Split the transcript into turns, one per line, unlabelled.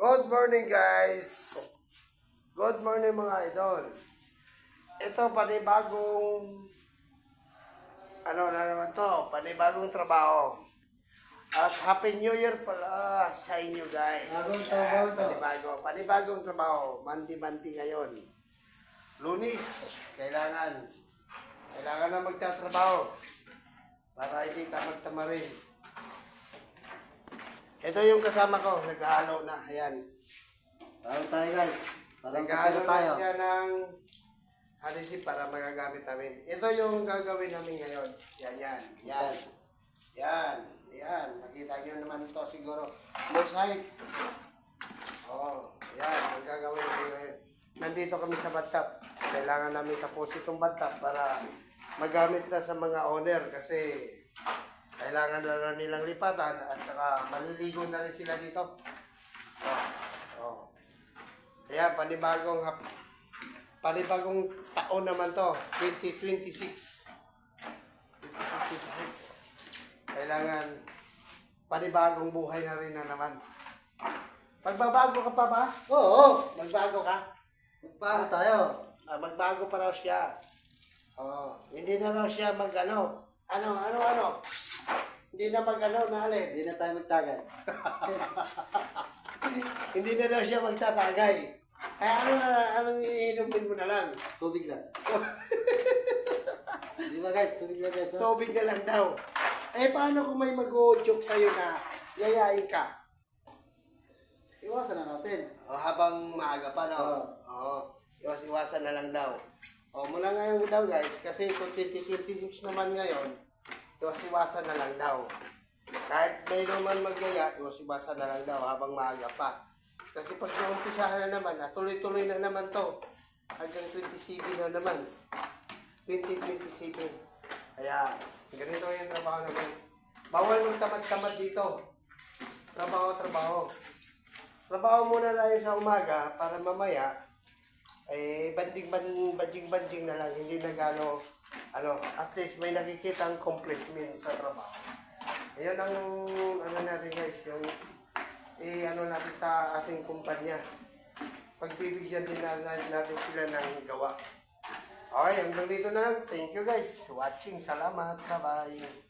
Good morning guys! Good morning mga idol. Ito panibagong panibagong trabaho. At Happy New Year pala sa inyo guys. Panibagong trabaho. Mandi-mandi ngayon. Lunis, kailangan na magtatrabaho para hindi ka magtamarin. Ito yung kasama ko, naghahalo na. Ayan.
Taro tayo guys.
Naghahalo na siya ng halisip para magagamit namin. Ito yung gagawin namin ngayon. Yan. Nakita nyo naman ito siguro. Mosaic. Yan. Ang gagawin namin ngayon. Nandito kami sa bathtub. Kailangan namin tapos itong bathtub para magamit na sa mga owner kasi kailangan na nilang lipatan at saka maliligo na rin sila dito. Kaya panibagong taon naman to, 2026. Kailangan panibagong buhay na rin na naman. Magbabago ka pa ba?
Oo.
Magbago ka?
Magbago tayo.
Magbago pa raw siya. Hindi na raw siya Ano? Hindi na naalin.
Hindi na tayo magtagay.
Hindi na daw siya magtatagay. Kaya anong iinumin mo na lang?
Tubig lang. Di ba guys? Tubig lang guys.
Tubig na lang daw. Paano kung may mag-joke sa'yo na yayain ka?
Iwasan na natin.
Habang maaga pa, no? Iwasan na lang daw. Mula ngayon daw guys, kasi kung 2026 naman ngayon, iwasan na lang daw. Kahit may naman magyaya, iwasan na lang daw habang maaga pa. Kasi pag naumpisahan na naman, tuloy-tuloy na naman to. Hanggang 27 na naman. 2027. Kaya, ganito yung trabaho naman. Bawal mong tamad-tamad dito. Trabaho. Trabaho muna tayo sa umaga para mamaya, banding-banding na lang. Hindi na at least may nakikitang accomplishment sa trabaho. Ayan ang natin guys, yung natin sa ating kumpanya. Pagbibigyan din natin sila ng gawa. Okay, hanggang dito na lang. Thank you guys. Watching. Salamat. Bye-bye.